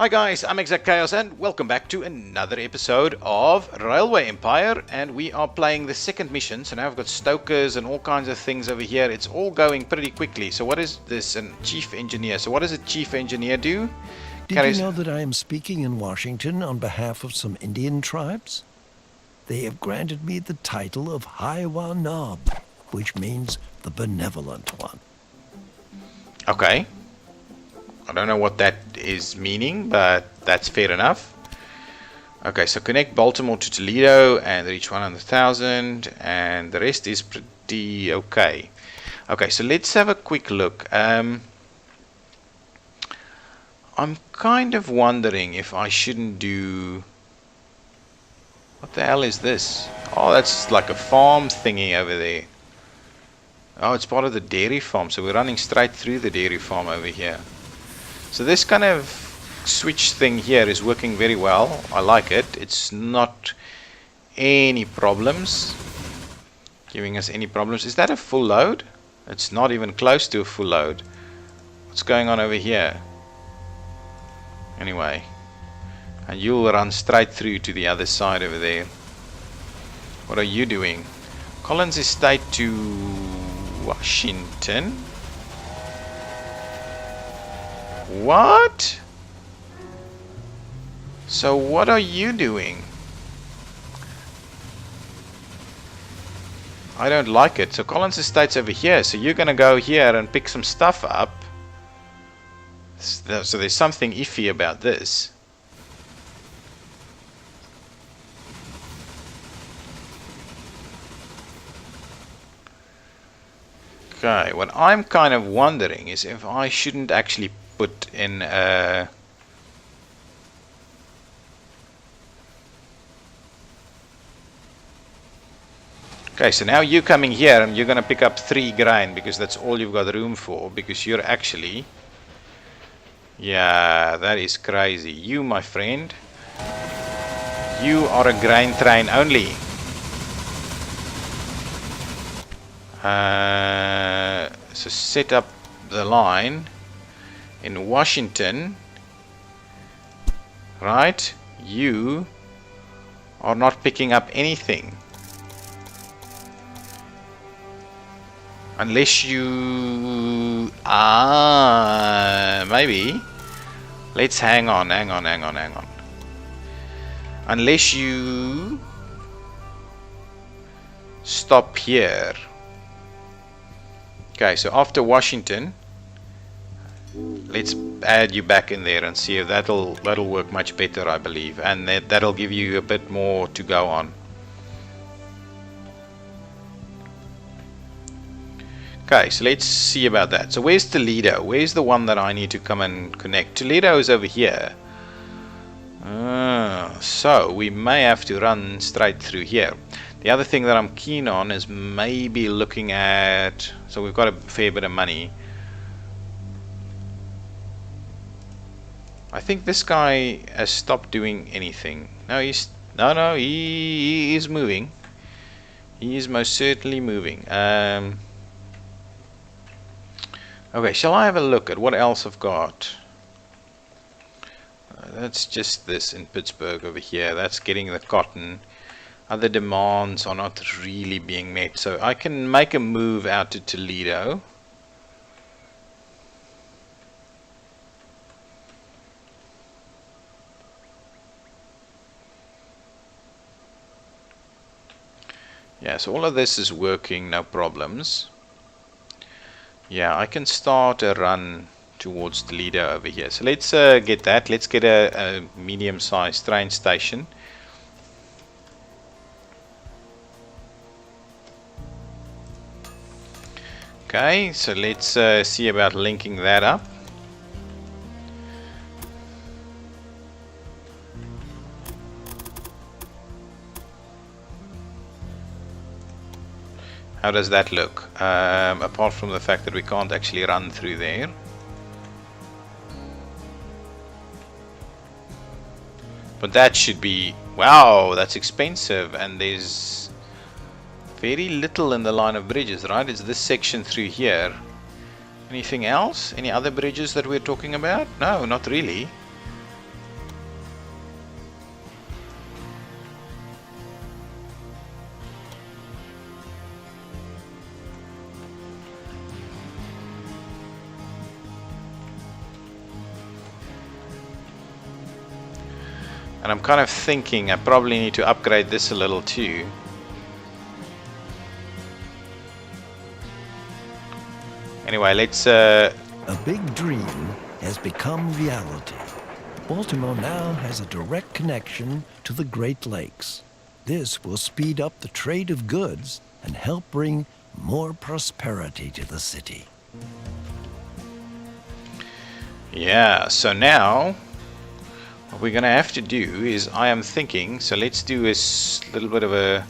Hi guys, I'm ExactChaos and welcome back to another episode of Railway Empire, and we are playing the second mission. So now I've got stokers and all kinds of things over here. It's all going pretty quickly. So what is this? A chief engineer. So what does a chief engineer do? Did you know that I am speaking in Washington on behalf of some Indian tribes? They have granted me the title of Haiwa Nob, which means the benevolent one. Okay. I don't know what that is meaning, but that's fair enough. Okay, so connect Baltimore to Toledo and reach 100,000, and the rest is pretty okay. Okay, so let's have a quick look. I'm kind of wondering if I shouldn't do... What the hell is this? Oh, that's like a farm thingy over there. Oh, it's part of the dairy farm, so we're running straight through the dairy farm over here. So this kind of switch thing here is working very well. I like it. It's not any problems, giving us any problems. Is that a full load? It's not even close to a full load. What's going on over here? Anyway, and you'll run straight through to the other side over there. What are you doing? Collins Estate to Washington. What? So what are you doing? I don't like it. So Collins Estate's over here. So you're gonna go here and pick some stuff up. So there's something iffy about this. Okay, what I'm kind of wondering is if I shouldn't actually put in a... Okay, so now you're coming here and you're going to pick up 3 grain because that's all you've got room for, because you're actually... Yeah, that is crazy. You, my friend, you are a grain train only. So set up the line in Washington, right? You are not picking up anything unless you maybe let's hang on. Unless you stop here. Okay, so after Washington, let's add you back in there and see if that'll work much better, I believe, and that'll give you a bit more to go on. Okay, so let's see about that. So where's Toledo? Where's the one that I need to come and connect? Toledo is over here. So we may have to run straight through here. The other thing that I'm keen on is maybe looking at... So we've got a fair bit of money. I think this guy has stopped doing anything. No, he is moving. He is most certainly moving. Okay, shall I have a look at what else I've got? That's just this in Pittsburgh over here. That's getting the cotton. Other demands are not really being met, so I can make a move out to Toledo. Yeah, so all of this is working, no problems. Yeah, I can start a run towards Toledo over here. So let's get that. Let's get a medium-sized train station. Okay, so let's see about linking that up. How does that look? Apart from the fact that we can't actually run through there. But that should be... Wow, that's expensive, and there's very little in the line of bridges, right? It's this section through here. Anything else? Any other bridges that we're talking about? No, not really. And I'm kind of thinking I probably need to upgrade this a little too. Anyway, let's A big dream has become reality. Baltimore now has a direct connection to the Great Lakes. This will speed up the trade of goods and help bring more prosperity to the city. yeah, so now what we're gonna have to do is, I am thinking, so let's do a little bit of a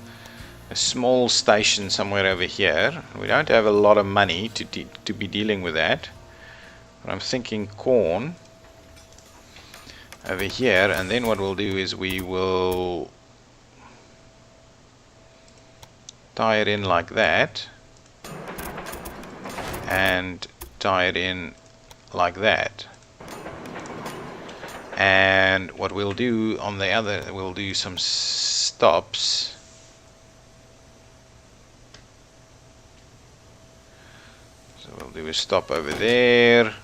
small station somewhere over here. We don't have a lot of money to be dealing with that, but I'm thinking corn over here, and then what we'll do is we will tie it in like that and tie it in like that. And what we'll do on the other, we'll do some stops. So we'll do a stop over there.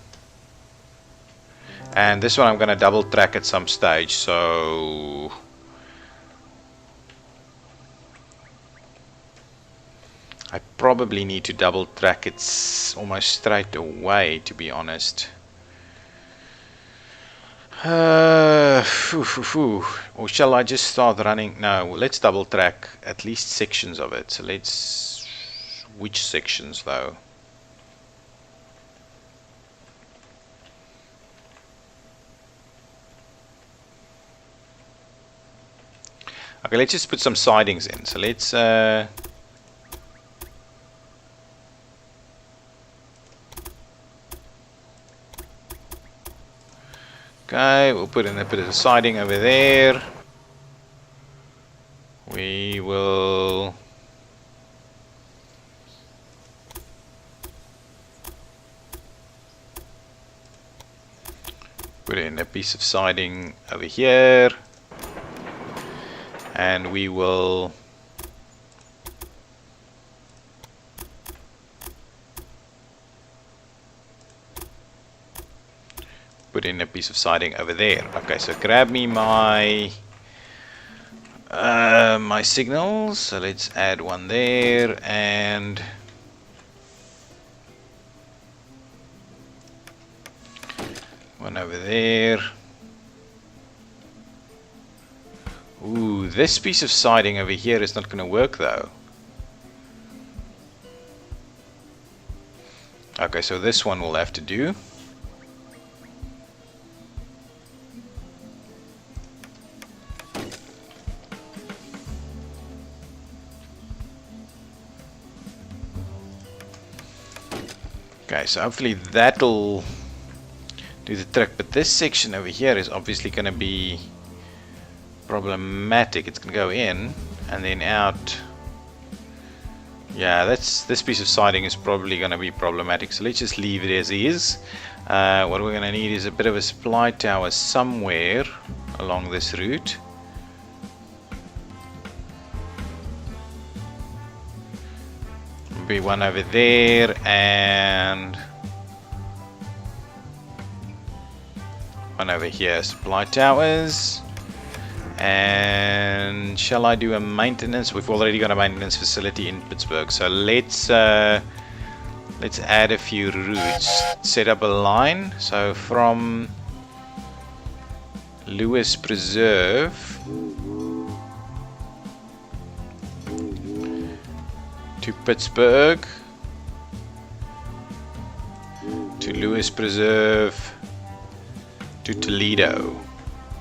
And this one I'm going to double track at some stage, so I probably need to double track it almost straight away, to be honest. Or shall I just start running? No, let's double track at least sections of it. So let's... which sections though? Okay, let's just put some sidings in. So let's okay, we'll put in a bit of siding over there. We will put in a piece of siding over here, and we will put in a piece of siding over there. Okay, so grab me my my signals. So let's add one there and one over there. Ooh, this piece of siding over here is not going to work though. Okay, so this one will have to do. Okay, so hopefully that'll do the trick, but this section over here is obviously going to be problematic. It's going to go in and then out. Yeah, this piece of siding is probably going to be problematic, so let's just leave it as is. What we're going to need is a bit of a supply tower somewhere along this route. Be one over there and one over here. Supply towers. And shall I do a maintenance? We've already got a maintenance facility in Pittsburgh, so let's add a few routes. Set up a line. So from Lewis Preserve to Pittsburgh to Lewis Preserve to Toledo.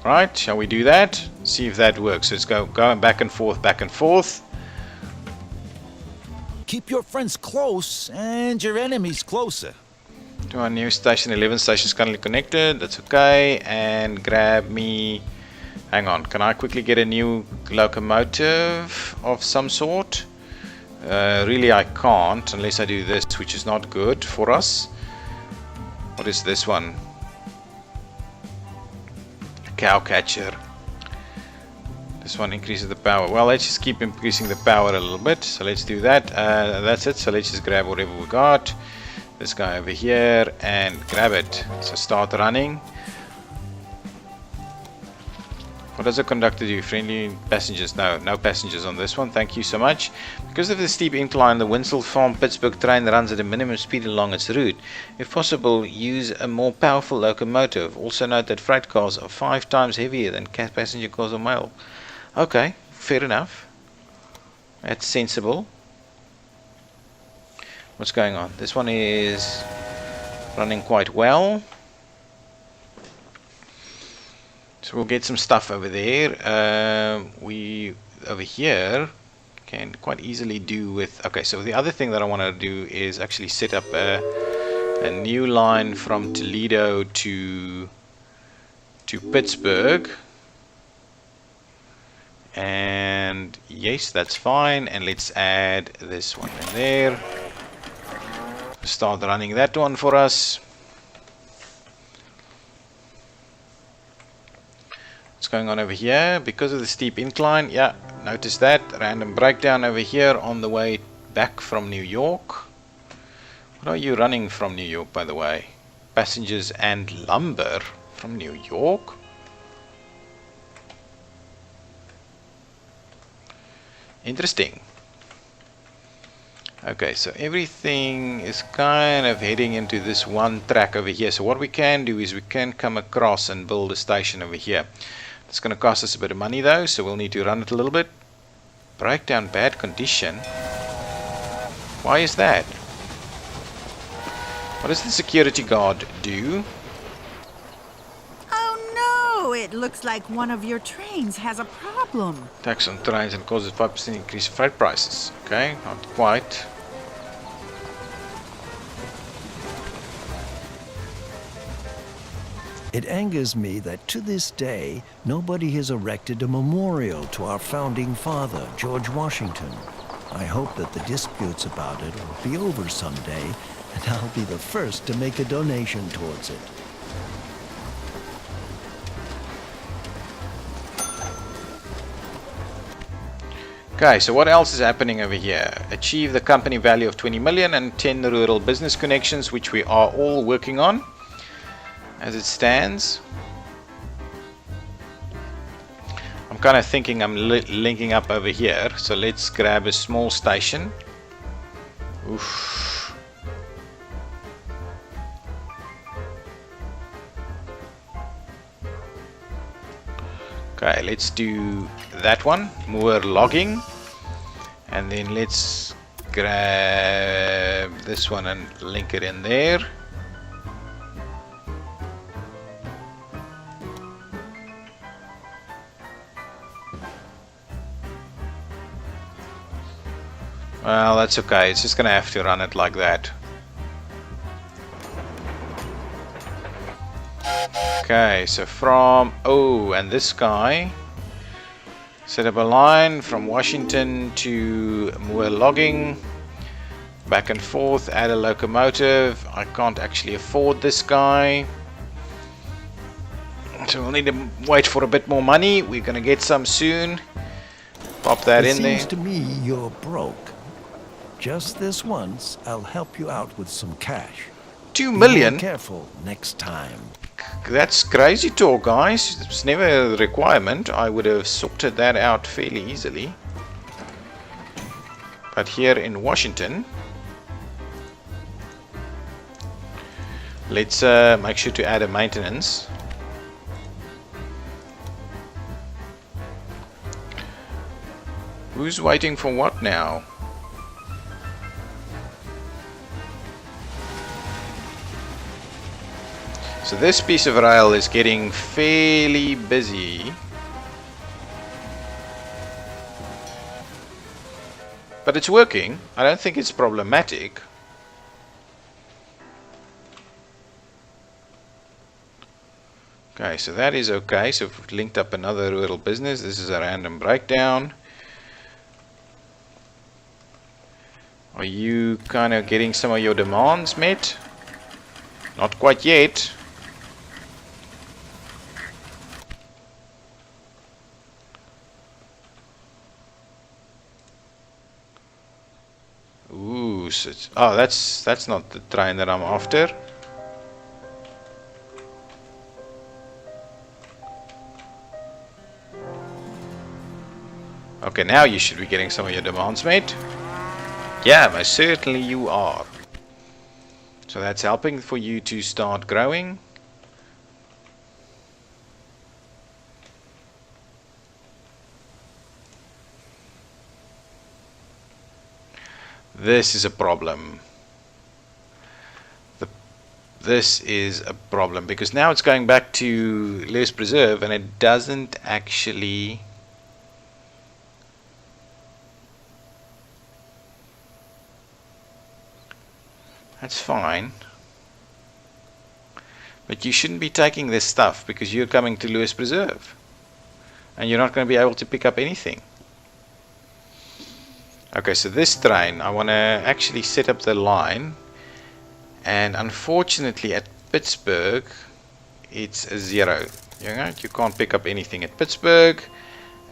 Right, shall we do that? See if that works. Let's go going back and forth, back and forth. Keep your friends close and your enemies closer. To our new station, 11 stations currently connected. That's okay. And grab me... Hang on, can I quickly get a new locomotive of some sort? Really I can't unless I do this, which is not good for us. What is this one? Cow catcher. This one increases the power. Well, let's just keep increasing the power a little bit. So let's do that. That's it. So let's just grab whatever we got. This guy over here and grab it. So start running. What does a conductor do? Friendly passengers? No, no passengers on this one. Thank you so much. Because of the steep incline, the Winslow Farm Pittsburgh train runs at a minimum speed along its route. If possible, use a more powerful locomotive. Also note that freight cars are 5 times heavier than passenger cars or mail. Okay, fair enough. That's sensible. What's going on? This one is running quite well. So we'll get some stuff over there. We over here can quite easily do with. Okay, so the other thing that I want to do is actually set up a new line from Toledo to Pittsburgh. And yes, that's fine. And let's add this one in there. Start running that one for us. What's going on over here? Because of the steep incline, yeah, notice that random breakdown over here on the way back from New York. What are you running from New York, by the way? Passengers and lumber from New York. Interesting. Okay, so everything is kind of heading into this one track over here. So what we can do is we can come across and build a station over here. It's going to cost us a bit of money though, so we'll need to run it a little bit. Breakdown, bad condition. Why is that? What does the security guard do? Oh no, it looks like one of your trains has a problem. Tax on trains and causes 5% increase in freight prices. Okay, not quite. It angers me that to this day, nobody has erected a memorial to our founding father, George Washington. I hope that the disputes about it will be over someday, and I'll be the first to make a donation towards it. Okay, so what else is happening over here? Achieve the company value of 20 million and 10 rural business connections, which we are all working on as it stands. I'm kind of thinking I'm linking up over here, so let's grab a small station. Oof. Okay, let's do that one, more logging, and then let's grab this one and link it in there. Well, that's okay, it's just gonna have to run it like that. Okay, so from, oh, and this guy, set up a line from Washington to Moore Logging, back and forth, add a locomotive. I can't actually afford this guy, so we'll need to wait for a bit more money. We're gonna get some soon. Pop that in there. It seems to me you're broke. Just this once, I'll help you out with some cash. 2 Be million? more careful next time. That's crazy talk, guys. It's never a requirement. I would have sorted that out fairly easily. But here in Washington, let's make sure to add a maintenance. Who's waiting for what now? So this piece of rail is getting fairly busy. But it's working. I don't think it's problematic. Okay, so that is okay. So we've linked up another rural business. This is a random breakdown. Are you kind of getting some of your demands met? Not quite yet. Ooh, so oh, that's not the train that I'm after. Okay, now you should be getting some of your demands met. Yeah, most certainly you are. So that's helping for you to start growing. This is a problem. This is a problem because now it's going back to Lewis Preserve and it doesn't actually that's fine, but you shouldn't be taking this stuff because you're coming to Lewis Preserve and you're not going to be able to pick up anything. Okay, so this train I want to actually set up the line. And unfortunately at Pittsburgh it's a 0. You can't pick up anything at Pittsburgh,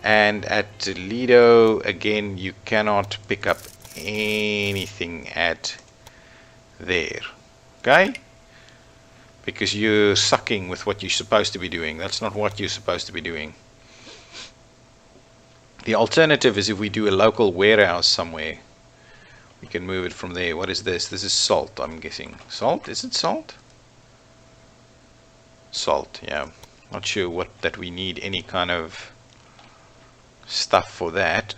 and at Toledo again you cannot pick up anything at there. Okay? Because you're sucking with what you're supposed to be doing. That's not what you're supposed to be doing. The alternative is if we do a local warehouse somewhere. We can move it from there. What is this? This is salt, I'm guessing. Salt? Is it salt? Salt, yeah. Not sure what that we need any kind of stuff for that.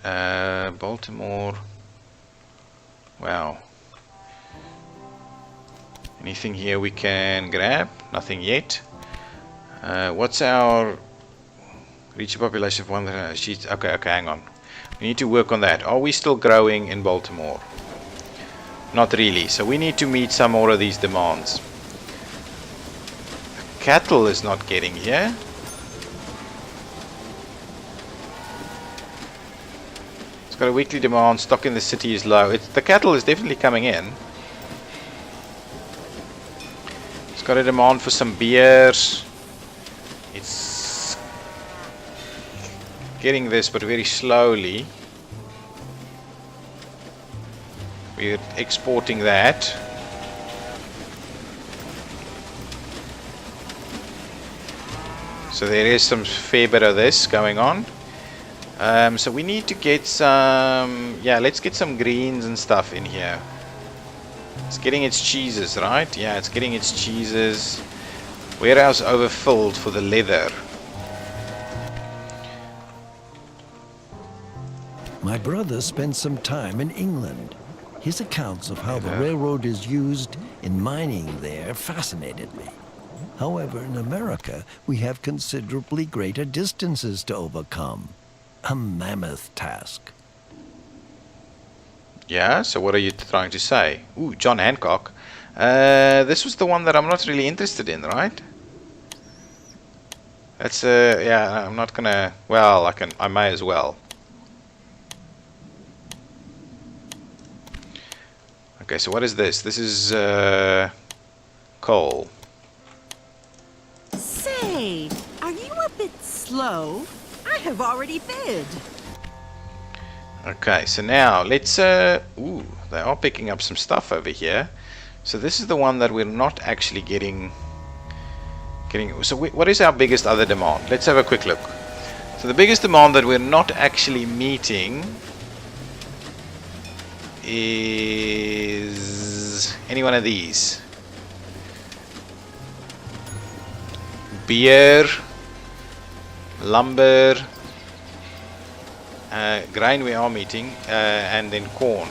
Baltimore. Wow. Anything here we can grab? Nothing yet. What's our reach a population of 100 sheets? Okay, hang on. We need to work on that. Are we still growing in Baltimore? Not really, so we need to meet some more of these demands. Cattle is not getting here. It's got a weekly demand. Stock in the city is low. The cattle is definitely coming in. It's got a demand for some beers. It's getting this, but very slowly. We're exporting that. So there is some fair bit of this going on. So we need to get some, yeah, let's get some greens and stuff in here. It's getting its cheeses, right? Yeah, it's getting its cheeses. Warehouse overfilled for the leather. My brother spent some time in England. His accounts of how the railroad is used in mining there fascinated me. However, in America, we have considerably greater distances to overcome. A mammoth task. Yeah, so what are you trying to say? Ooh, John Hancock. This was the one that I'm not really interested in, right? That's, yeah, I'm not gonna, well, I may as well. Okay, so what is this? This is coal. Say, are you a bit slow? I have already bid. Okay, so now let's ooh, they are picking up some stuff over here. So this is the one that we're not actually getting. So what is our biggest other demand? Let's have a quick look. So the biggest demand that we're not actually meeting is any one of these. Beer, lumber, grain we are meeting, and then corn.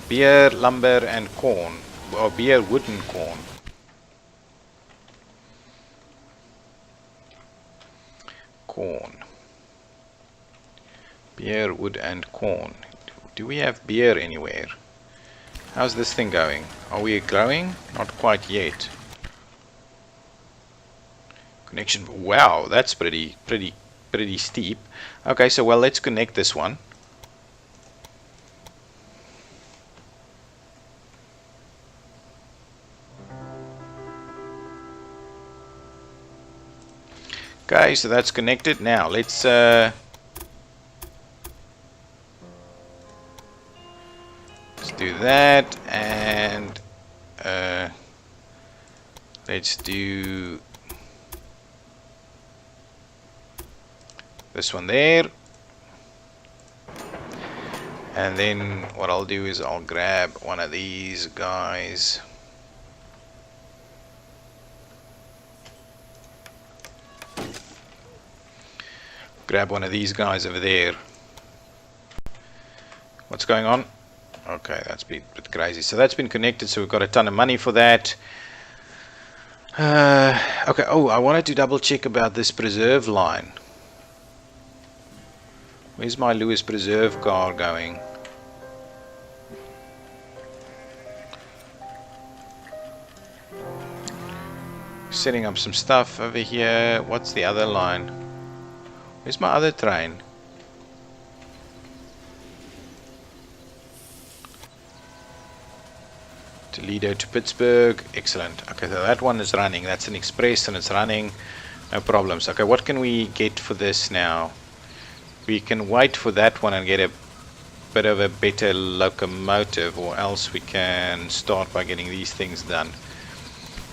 Beer, lumber, and corn, or beer, wood, and corn. Corn. Beer, wood, and corn. Do we have beer anywhere? How's this thing going? Are we growing? Not quite yet. Connection. Wow, that's pretty steep. Okay, so well, let's connect this one. Okay, so that's connected. Now let's do that, and let's do this one there. And then what I'll do is I'll grab one of these guys. Grab one of these guys over there. What's going on? Okay, that's a bit crazy. So that's been connected, so we've got a ton of money for that. Okay, oh, I wanted to double check about this preserve line. Where's my Lewis preserve car going? Setting up some stuff over here. What's the other line? Where's my other train? Toledo to Pittsburgh. Excellent. Okay, so that one is running. That's an express and it's running. No problems. Okay, what can we get for this now? We can wait for that one and get a bit of a better locomotive, or else we can start by getting these things done.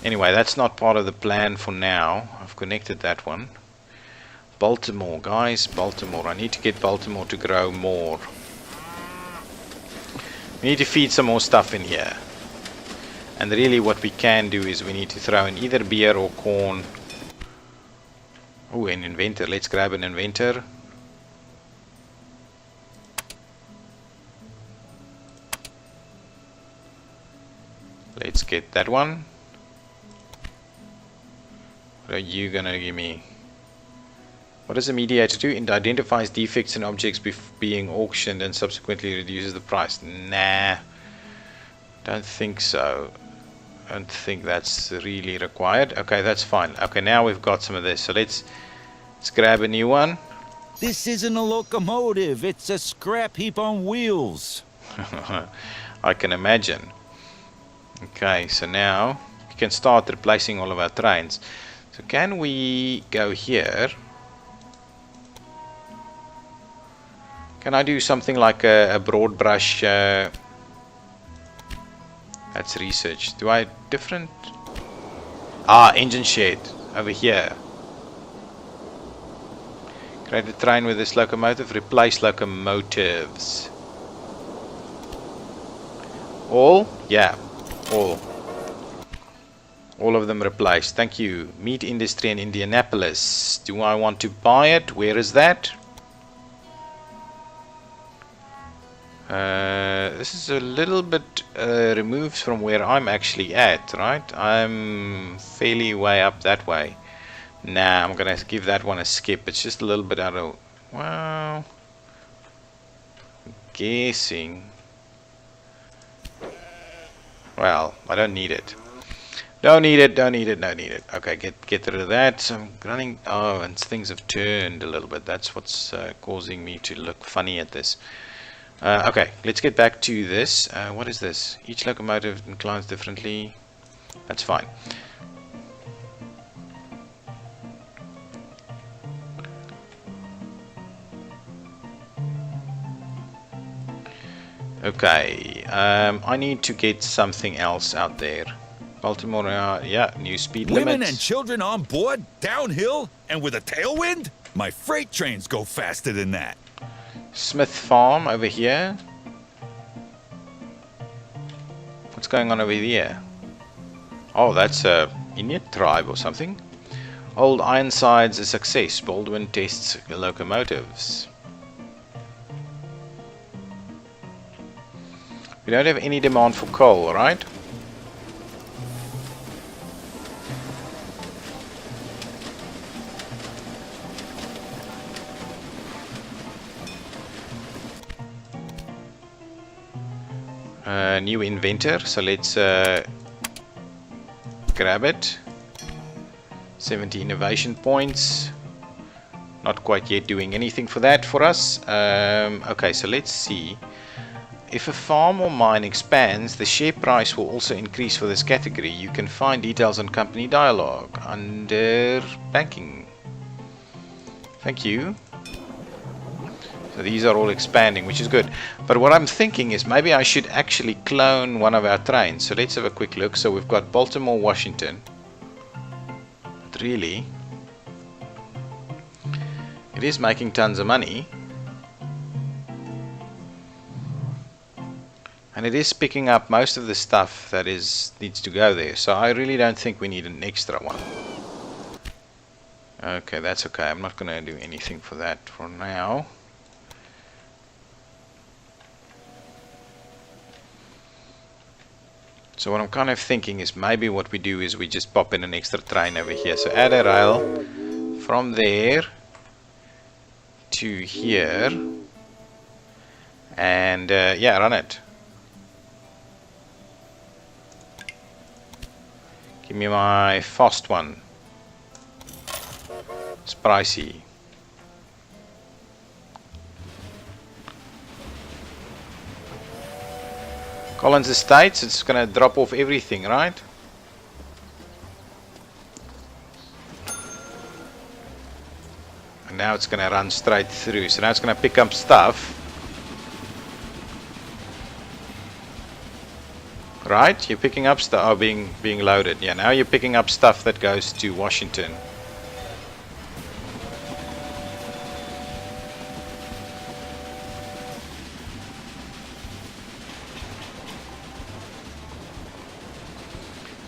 Anyway, that's not part of the plan for now. I've connected that one. Baltimore, guys, Baltimore. I need to get Baltimore to grow more. We need to feed some more stuff in here. And really what we can do is we need to throw in either beer or corn. Oh, an inventor. Let's grab an inventor. Let's get that one. What are you gonna give me? What does a mediator do? It identifies defects in objects being auctioned and subsequently reduces the price. Nah, don't think so. Don't think that's really required. Okay, that's fine. Okay, now we've got some of this. So let's grab a new one. This isn't a locomotive. It's a scrap heap on wheels. I can imagine. Okay, so now we can start replacing all of our trains. So can we go here? Can I do something like a broad brush? That's research. Do I different? Ah, engine shed over here. Create a train with this locomotive. Replace locomotives. All? Yeah, all. All of them replaced. Thank you. Meat industry in Indianapolis. Do I want to buy it? Where is that? This is a little bit removed from where I'm actually at, right? I'm fairly way up that way. Nah, I'm gonna give that one a skip. It's just a little bit out of... Well... I'm guessing... Well, I don't need it. Don't need it, don't need it, don't need it. Okay, get rid of that. So I'm running... Oh, and things have turned a little bit. That's what's causing me to look funny at this. Okay, let's get back to this. What is this? Each locomotive inclines differently. That's fine. Okay, I need to get something else out there. Baltimore, yeah, new speed limits. Women and children on board, downhill, and with a tailwind? My freight trains go faster than that. Smith Farm over here. What's going on over here? Oh, that's a Inuit tribe or something. Old Ironside's a success. Baldwin tests locomotives. We don't have any demand for coal, right? New inventor, so let's grab it. 70 innovation points. Not quite yet doing anything for that for us. Okay, so let's see. If a farm or mine expands, the share price will also increase for this category. You can find details on company dialogue under banking. Thank you. So these are all expanding, which is good. But what I'm thinking is maybe I should actually clone one of our trains. So let's have a quick look. So we've got Baltimore, Washington. But really, it is making tons of money. And it is picking up most of the stuff that needs to go there. So I really don't think we need an extra one. Okay, that's okay. I'm not going to do anything for that for now. So what I'm kind of thinking is maybe what we do is we just pop in an extra train over here. So add a rail from there to here. And yeah, run it. Give me my fast one. It's pricey. Collins Estates, it's gonna drop off everything, right? And now it's gonna run straight through. So now it's gonna pick up stuff. Right? You're picking up stuff, oh, being loaded. Yeah, now you're picking up stuff that goes to Washington.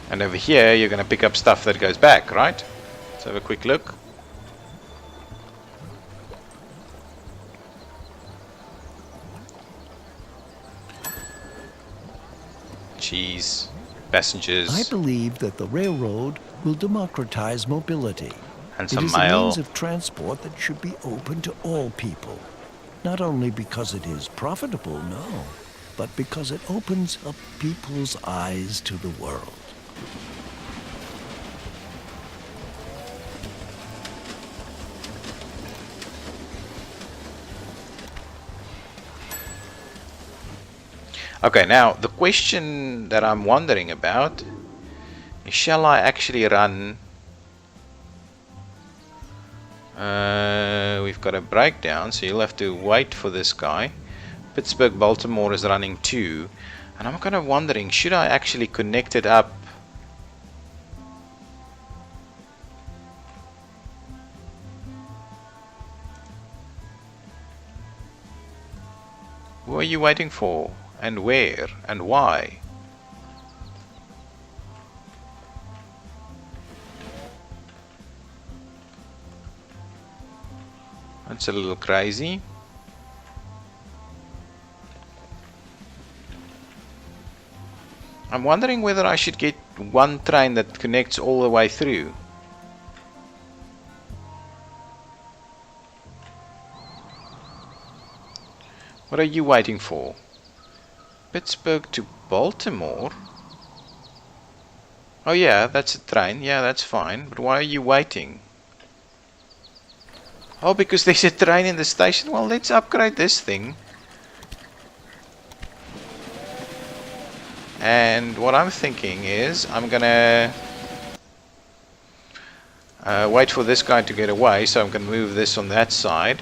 And over here, you're going to pick up stuff that goes back, right? Let's have a quick look. Cheese, passengers. I believe that the railroad will democratize mobility. And It some is a mail. means of transport that should be open to all people. Not only because it is profitable, no, but because it opens up people's eyes to the world. Okay, now the question that I'm wondering about is, shall I actually run? We've got a breakdown, so you'll have to wait for this guy. Pittsburgh, Baltimore is running 2, and I'm kind of wondering, should I actually connect it up? Who are you waiting for? And where? And why? That's a little crazy. I'm wondering whether I should get one train that connects all the way through. What are you waiting for? Pittsburgh to Baltimore? Oh yeah, that's a train. Yeah, that's fine. But why are you waiting? Oh, because there's a train in the station? Well, let's upgrade this thing. And what I'm thinking is, I'm gonna wait for this guy to get away, so I'm gonna move this on that side.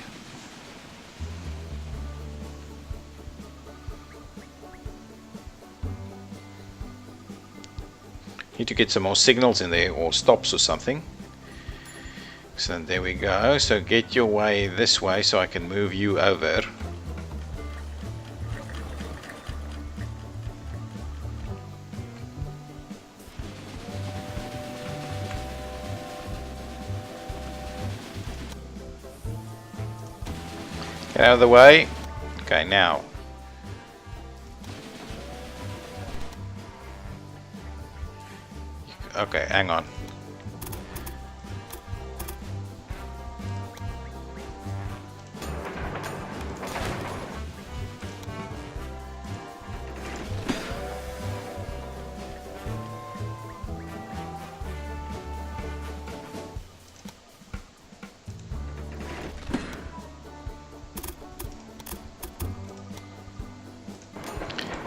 Need to get some more signals in there, or stops or something. So there we go. So get your way this way so I can move you over. Get out of the way. Okay, now. Okay, hang on.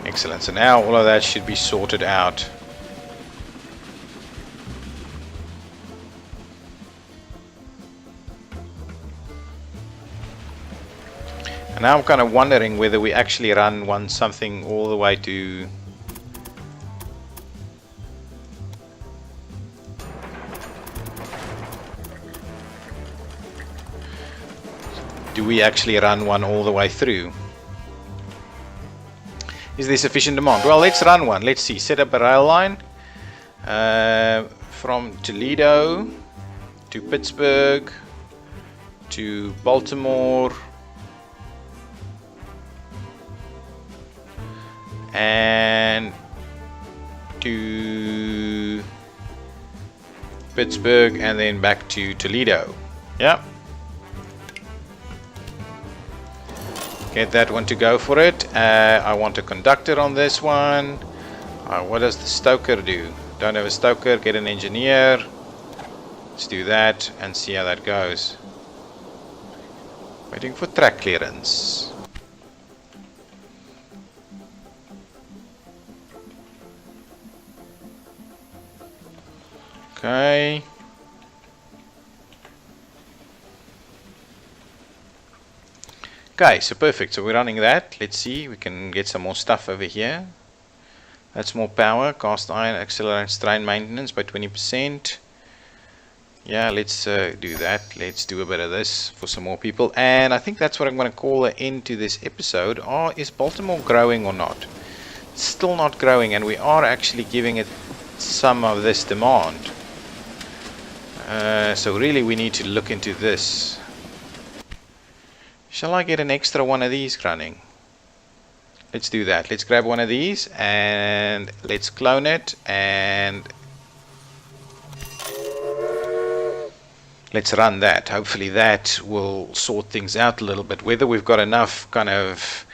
Excellent. So now all of that should be sorted out. And now I'm kind of wondering whether we actually run something all the way to... Do we actually run one all the way through? Is there sufficient demand? Well, let's run one. Let's see. Set up a rail line from Toledo to Pittsburgh to Baltimore and to Pittsburgh and then back to Toledo. Yeah. Get that one to go for it. I want a conductor on this one. What does the stoker do? Don't have a stoker, get an engineer. Let's do that and see how that goes. Waiting for track clearance. Okay. Okay, so perfect. So we're running that. Let's see, we can get some more stuff over here. That's more power. Cast iron accelerates train maintenance by 20%. Yeah, let's do that. Let's do a bit of this for some more people. And I think that's what I'm going to call an end to this episode. Is Baltimore growing or not? It's still not growing, and we are actually giving it some of this demand. So really we need to look into this. Shall I get an extra one of these running? Let's do that. Let's grab one of these and let's clone it and let's run that. Hopefully that will sort things out a little bit. Whether we've got enough kind of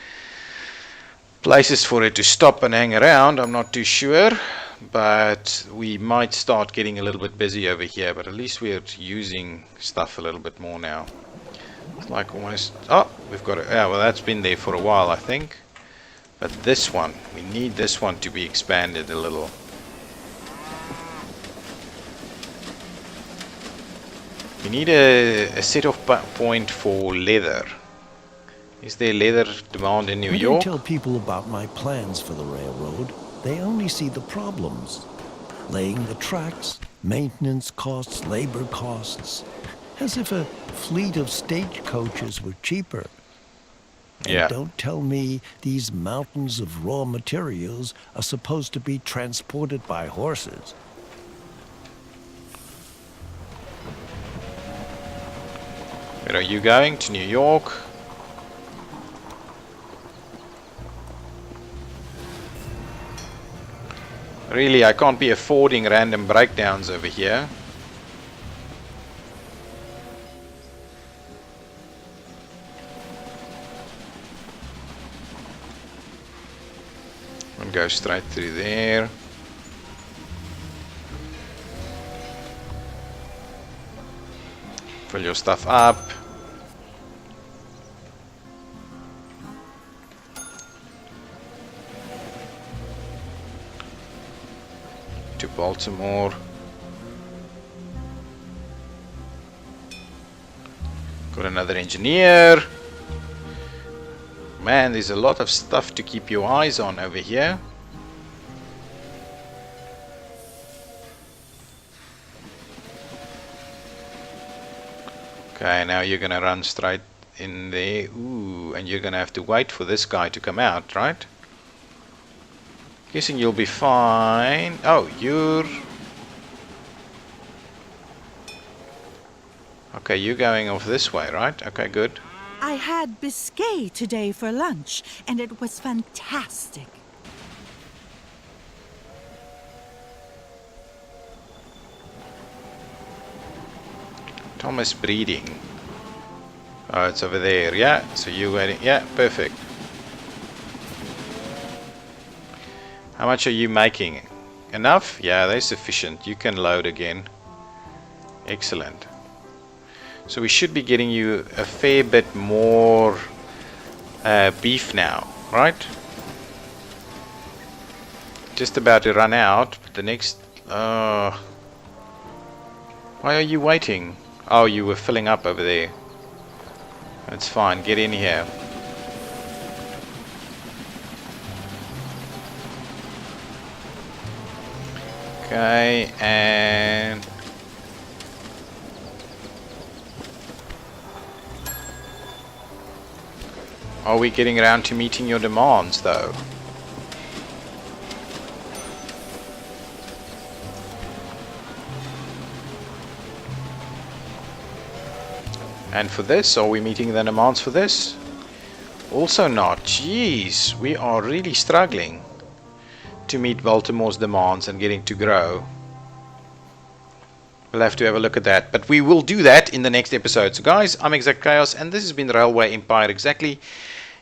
places for it to stop and hang around, I'm not too sure. But we might start getting a little bit busy over here. But at least we're using stuff a little bit more now. It's like almost... Oh, we've got it. Yeah, well, that's been there for a while, I think. But this one, we need this one to be expanded a little. We need a set-off point for leather. Is there leather demand in New York? When I tell people about my plans for the railroad, they only see the problems. Laying the tracks, maintenance costs, labor costs. As if a fleet of stagecoaches were cheaper. Yeah. And don't tell me these mountains of raw materials are supposed to be transported by horses. Where are you going? To New York? Really, I can't be affording random breakdowns over here. And go straight through there. Fill your stuff up. To Baltimore. Got another engineer. Man, there's a lot of stuff to keep your eyes on over here. Okay, now you're gonna run straight in there. Ooh, and you're gonna have to wait for this guy to come out, right? Guessing you'll be fine. Oh, you're... Okay, you're going off this way, right? Okay, good. I had biscuit today for lunch, and it was fantastic. Thomas breeding. Oh, it's over there. Yeah, so you waiting. Yeah, perfect. How much are you making? Enough? Yeah, they're sufficient. You can load again. Excellent. So we should be getting you a fair bit more beef now, right? Just about to run out. But the next... why are you waiting? Oh, you were filling up over there. That's fine. Get in here. Okay, and... Are we getting around to meeting your demands, though? And for this, are we meeting the demands for this? Also not. Jeez, we are really struggling to meet Baltimore's demands and getting to grow. We'll have to have a look at that, but we will do that in the next episode. So guys, I'm ExactChaos, and this has been Railway Empire Exactly.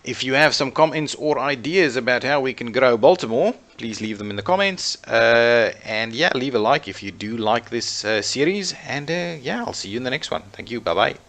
If you have some comments or ideas about how we can grow Baltimore, please leave them in the comments. And yeah, leave a like if you do like this series. And yeah, I'll see you in the next one. Thank you. Bye-bye.